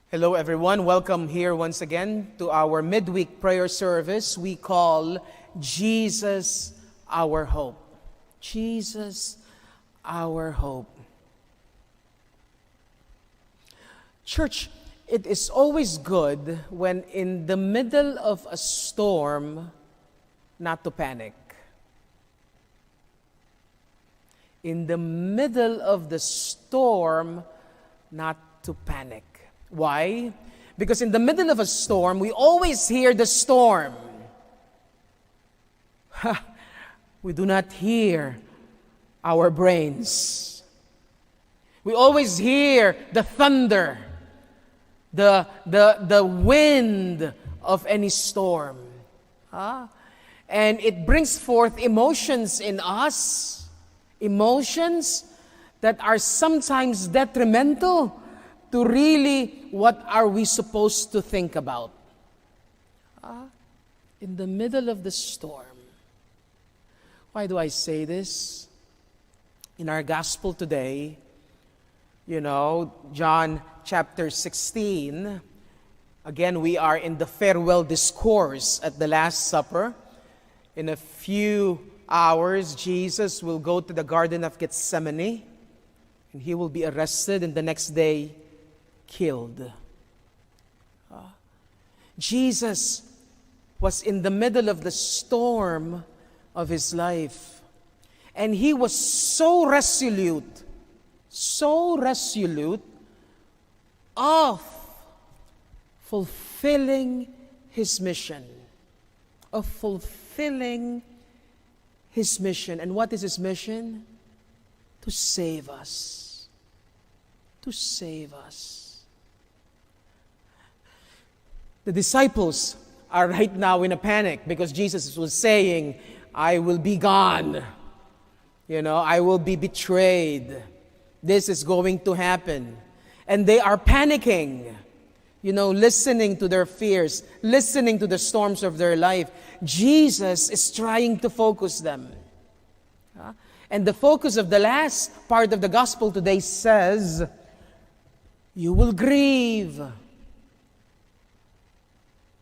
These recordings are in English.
Hello everyone, welcome here once again to our midweek prayer service we call Jesus Our Hope. Jesus Our Hope. Church, it is always good when in the middle of a storm not to panic. In the middle of the storm not to panic. Why? Because in the middle of a storm, we always hear the storm. We do not hear our brains. We always hear the thunder, the wind of any storm. And it brings forth emotions in us, emotions that are sometimes detrimental to really what are we supposed to think about. In the middle of the storm. Why do I say this? In our gospel today, John chapter 16, again we are in the farewell discourse at the Last Supper. In a few hours, Jesus will go to the Garden of Gethsemane, and he will be arrested, and the next day, killed. Jesus was in the middle of the storm of his life. And he was so resolute of fulfilling his mission. And what is his mission? to save us. To save us. The disciples are right now in a panic because Jesus was saying, I will be gone. I will be betrayed. This is going to happen. And they are panicking, listening to their fears, listening to the storms of their life. Jesus is trying to focus them. And the focus of the last part of the gospel today says, you will grieve,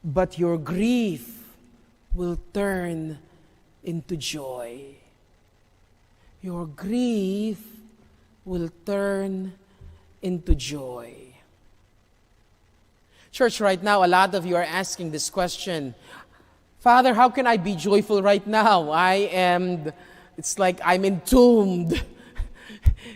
but your grief will turn into joy. Your grief will turn into joy. Church, right now, a lot of you are asking this question, Father, how can I be joyful right now? It's like I'm entombed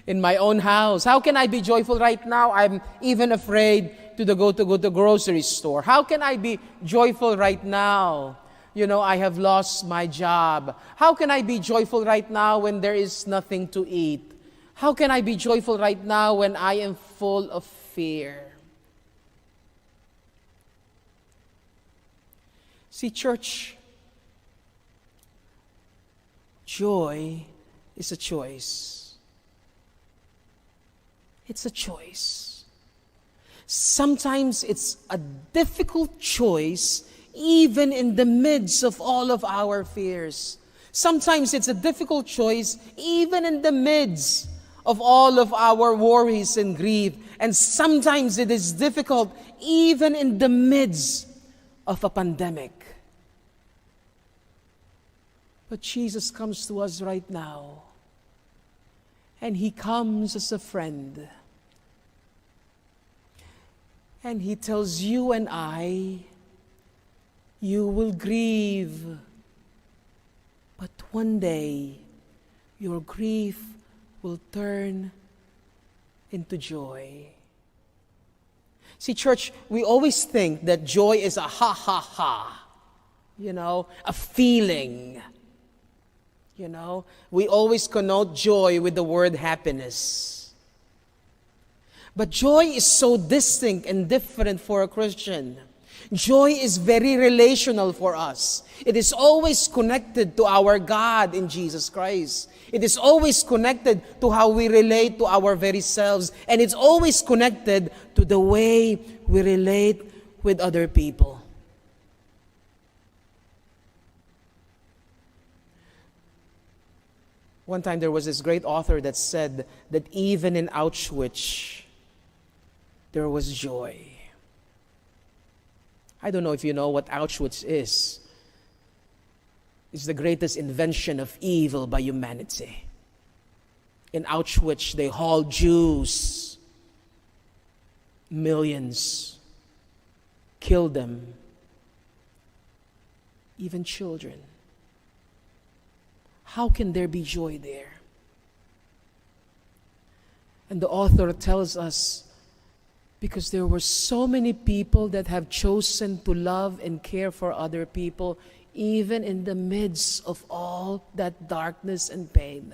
in my own house. How can I be joyful right now? I'm even afraid to go to grocery store. How can I be joyful right now? I have lost my job. How can I be joyful right now when there is nothing to eat? How can I be joyful right now when I am full of fear? See, church, joy is a choice. It's a choice. Sometimes it's a difficult choice even in the midst of all of our fears. Sometimes it's a difficult choice even in the midst of all of our worries and grief. And sometimes it is difficult even in the midst of a pandemic. But Jesus comes to us right now. And He comes as a friend. And He tells you and I, you will grieve. But one day, your grief will turn into joy. See, church, we always think that joy is a ha, a feeling. We always connote joy with the word happiness. But joy is so distinct and different for a Christian. Joy is very relational for us. It is always connected to our God in Jesus Christ. It is always connected to how we relate to our very selves. And it's always connected to the way we relate with other people. One time there was this great author that said that even in Auschwitz, there was joy. I don't know if you know what Auschwitz is. It's the greatest invention of evil by humanity. In Auschwitz, they hauled Jews, millions, killed them, even children. How can there be joy there? And the author tells us, because there were so many people that have chosen to love and care for other people, even in the midst of all that darkness and pain.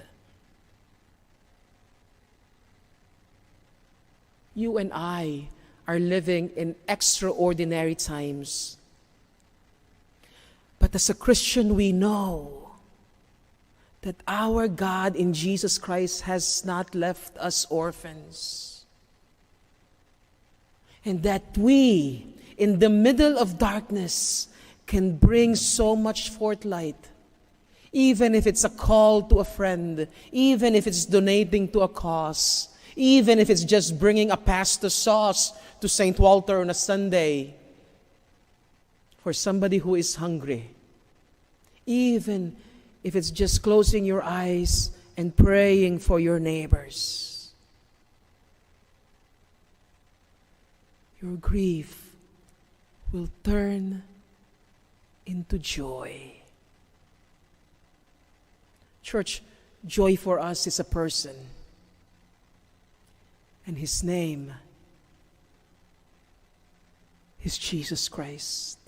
You and I are living in extraordinary times. But as a Christian, we know that our God in Jesus Christ has not left us orphans. And that we, in the middle of darkness, can bring so much forth light. Even if it's a call to a friend, even if it's donating to a cause, even if it's just bringing a pasta sauce to St. Walter on a Sunday for somebody who is hungry. Even if it's just closing your eyes and praying for your neighbors. Your grief will turn into joy. Church, joy for us is a person. And His name is Jesus Christ.